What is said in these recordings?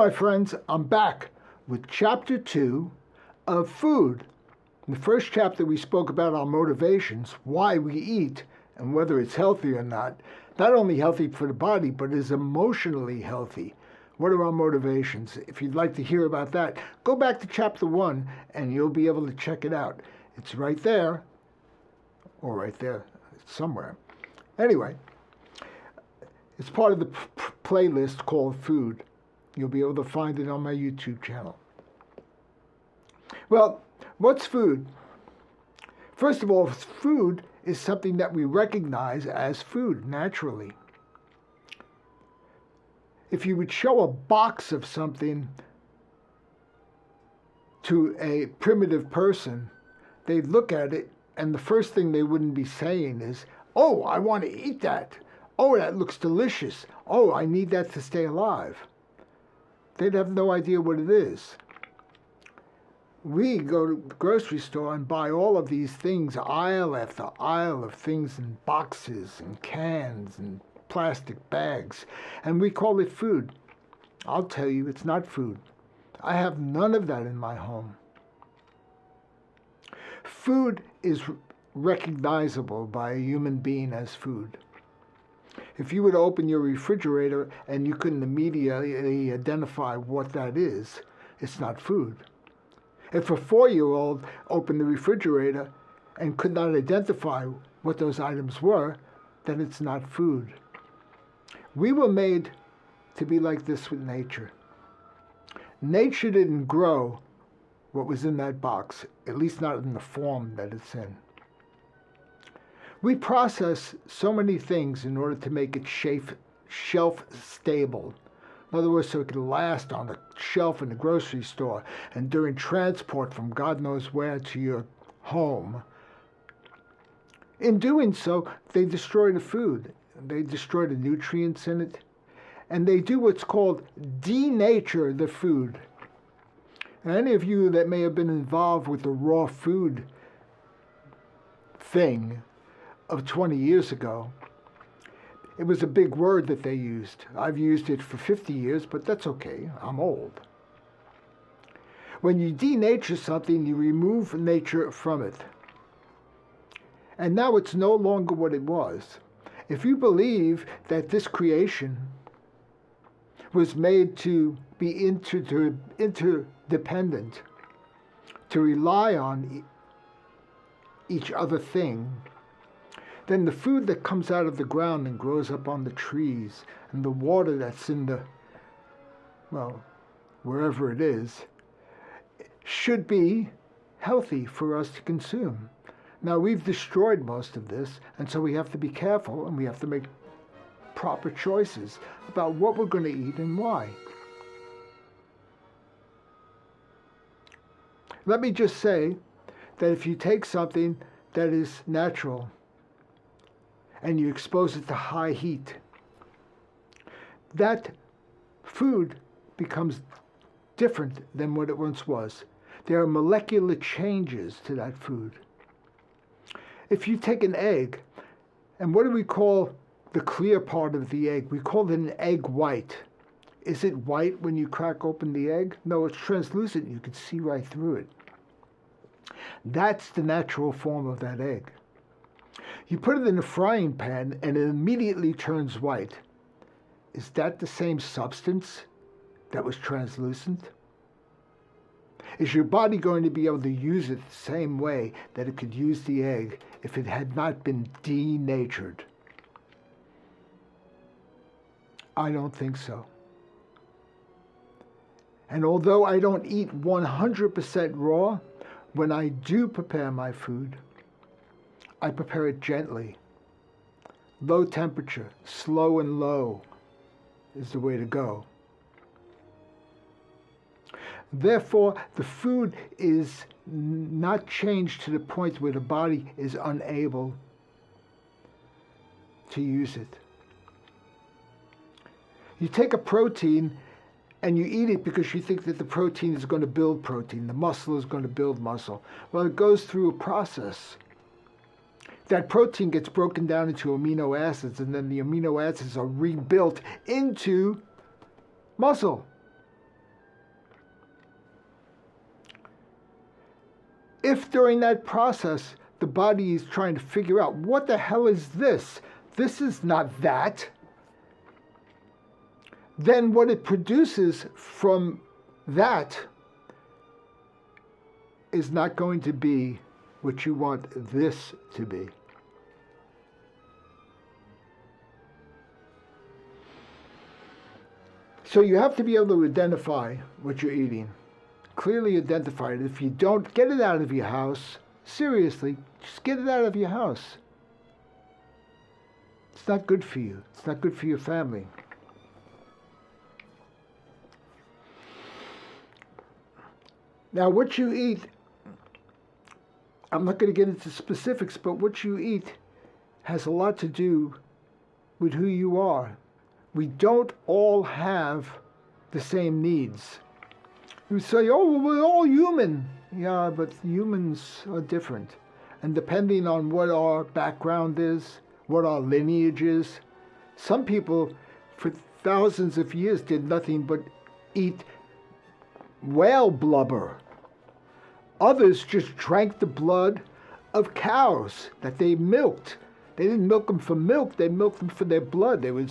my friends, I'm back with Chapter 2 of Food. In the first chapter, we spoke about our motivations, why we eat, and whether it's healthy or not. Not only healthy for the body, but is emotionally healthy. What are our motivations? If you'd like to hear about that, go back to Chapter 1 and you'll be able to check it out. It's right there, or right there, somewhere. Anyway, it's part of the playlist called Food. You'll be able to find it on my YouTube channel. Well, what's food? First of all, food is something that we recognize as food naturally. If you would show a box of something to a primitive person, they'd look at it, and the first thing they wouldn't be saying is, "Oh, I want to eat that. Oh, that looks delicious. Oh, I need that to stay alive." They'd have no idea what it is. We go to the grocery store and buy all of these things, aisle after aisle of things in boxes and cans and plastic bags, and we call it food. I'll tell you, it's not food. I have none of that in my home. Food is recognizable by a human being as food. If you would open your refrigerator and you couldn't immediately identify what that is, it's not food. If a 4-year-old opened the refrigerator and could not identify what those items were, then it's not food. We were made to be like this with nature. Nature didn't grow what was in that box, at least not in the form that it's in. We process so many things in order to make it shelf stable. In other words, so it can last on the shelf in the grocery store and during transport from God knows where to your home. In doing so, they destroy the food. They destroy the nutrients in it. And they do what's called denature the food. And any of you that may have been involved with the raw food thing of 20 years ago, it was a big word that they used. I've used it for 50 years, but that's okay. I'm old. When you denature something, you remove nature from it. And now it's no longer what it was. If you believe that this creation was made to be interdependent, to rely on each other thing, then the food that comes out of the ground and grows up on the trees, and the water that's in the, well, wherever it is, should be healthy for us to consume. Now, we've destroyed most of this, and so we have to be careful, and we have to make proper choices about what we're going to eat and why. Let me just say that if you take something that is natural and you expose it to high heat, that food becomes different than what it once was. There are molecular changes to that food. If you take an egg, and what do we call the clear part of the egg? We call it an egg white. Is it white when you crack open the egg? No, it's translucent. You can see right through it. That's the natural form of that egg. You put it in a frying pan and it immediately turns white. Is that the same substance that was translucent? Is your body going to be able to use it the same way that it could use the egg if it had not been denatured? I don't think so. And although I don't eat 100% raw, when I do prepare my food, I prepare it gently. Low temperature, slow and low is the way to go. Therefore, the food is not changed to the point where the body is unable to use it. You take a protein and you eat it because you think that the protein is going to build protein, the muscle is going to build muscle. Well, it goes through a process. That protein gets broken down into amino acids, and then the amino acids are rebuilt into muscle. If during that process the body is trying to figure out, what the hell is this? This is not that. Then what it produces from that is not going to be what you want this to be. So you have to be able to identify what you're eating. Clearly identify it. If you don't, get it out of your house. Seriously, just get it out of your house. It's not good for you. It's not good for your family. Now, what you eat, I'm not going to get into specifics, but what you eat has a lot to do with who you are. We don't all have the same needs. You say, oh, well, we're all human. Yeah, but humans are different. And depending on what our background is, what our lineage is, some people for thousands of years did nothing but eat whale blubber. Others just drank the blood of cows that they milked. They didn't milk them for milk, they milked them for their blood. They would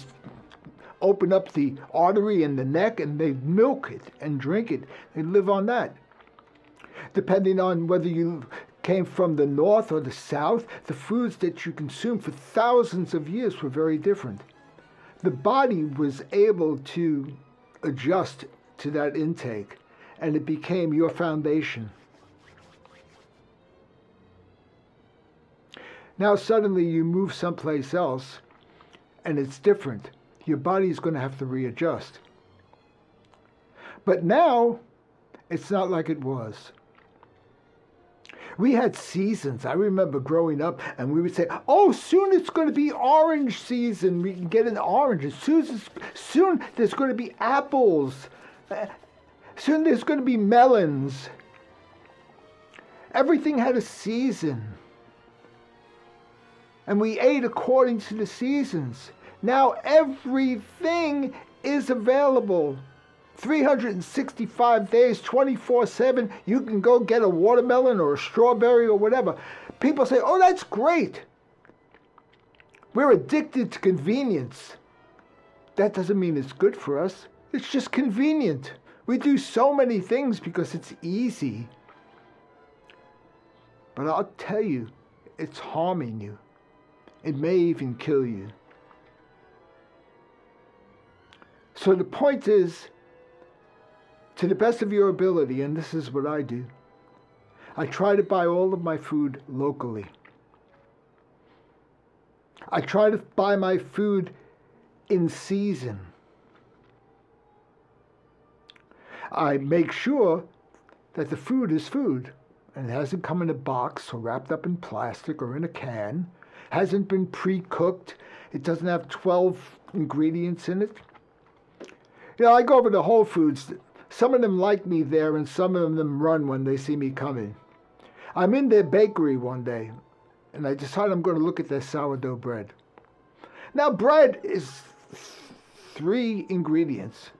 open up the artery in the neck and they'd milk it and drink it. They'd live on that. Depending on whether you came from the north or the south, the foods that you consumed for thousands of years were very different. The body was able to adjust to that intake, and it became your foundation. Now suddenly you move someplace else, and it's different. Your body's going to have to readjust. But now, it's not like it was. We had seasons. I remember growing up, and we would say, oh, soon it's going to be orange season. We can get an orange. Soon there's going to be apples. Soon there's going to be melons. Everything had a season. And we ate according to the seasons. Now everything is available. 365 days, 24/7, you can go get a watermelon or a strawberry or whatever. People say, oh, that's great. We're addicted to convenience. That doesn't mean it's good for us. It's just convenient. We do so many things because it's easy. But I'll tell you, it's harming you. It may even kill you. So the point is, to the best of your ability, and this is what I do, I try to buy all of my food locally. I try to buy my food in season. I make sure that the food is food and it hasn't come in a box or wrapped up in plastic or in a can, hasn't been pre-cooked, it doesn't have 12 ingredients in it. You know, I go over to Whole Foods. Some of them like me there, and some of them run when they see me coming. I'm in their bakery one day, and I decide I'm going to look at their sourdough bread. Now, bread is 3 ingredients.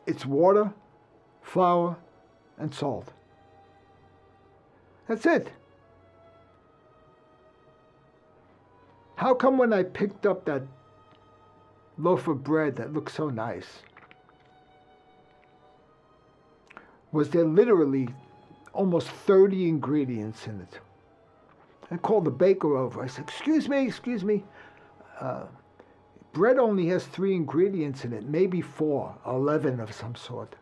It's water, flour, and salt. That's it. How come when I picked up that loaf of bread that looked so nice, was there literally almost 30 ingredients in it? I called the baker over. I said, excuse me, bread only has 3 ingredients in it, maybe 4, 11 of some sort.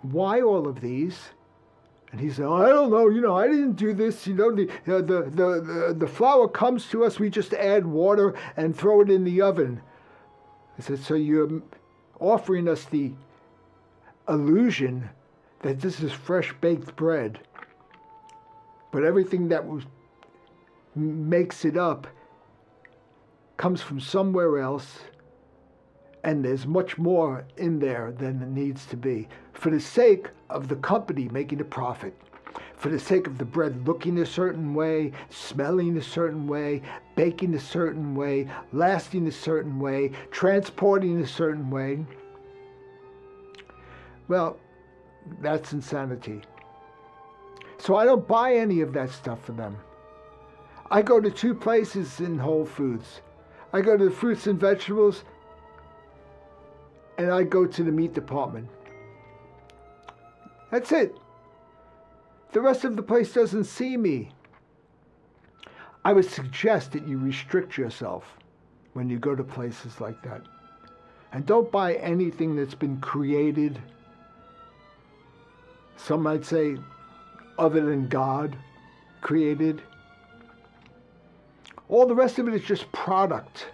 Why all of these? And he said, oh, I don't know, I didn't do this, the flour comes to us, we just add water and throw it in the oven. I said, so you're offering us the illusion that this is fresh baked bread, but everything that makes it up comes from somewhere else, and there's much more in there than it needs to be, for the sake of the company making a profit, for the sake of the bread looking a certain way, smelling a certain way, baking a certain way, lasting a certain way, transporting a certain way. Well, that's insanity. So I don't buy any of that stuff for them. I go to 2 places in Whole Foods. I go to the fruits and vegetables, and I go to the meat department. That's it. The rest of the place doesn't see me. I would suggest that you restrict yourself when you go to places like that. And don't buy anything that's been created, some might say, other than God created. All the rest of it is just product.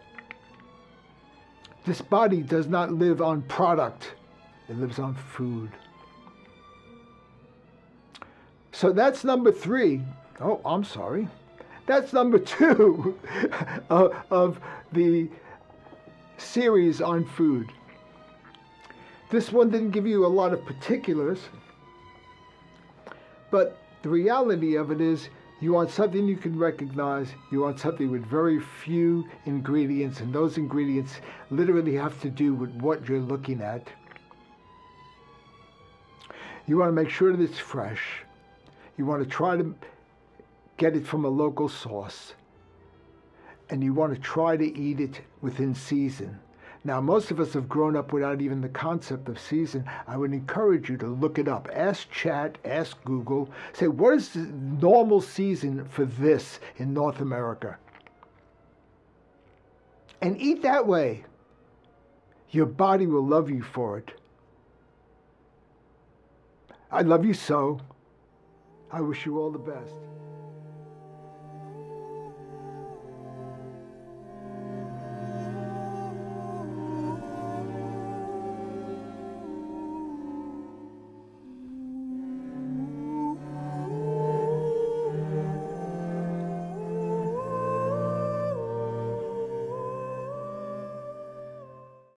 This body does not live on product. It lives on food. So that's number 3. Oh, I'm sorry. That's number 2 of the series on food. This one didn't give you a lot of particulars, but the reality of it is you want something you can recognize. You want something with very few ingredients, and those ingredients literally have to do with what you're looking at. You want to make sure that it's fresh. You want to try to get it from a local source. And you want to try to eat it within season. Now, most of us have grown up without even the concept of season. I would encourage you to look it up. Ask chat, ask Google. Say, what is the normal season for this in North America? And eat that way. Your body will love you for it. I love you so. I wish you all the best.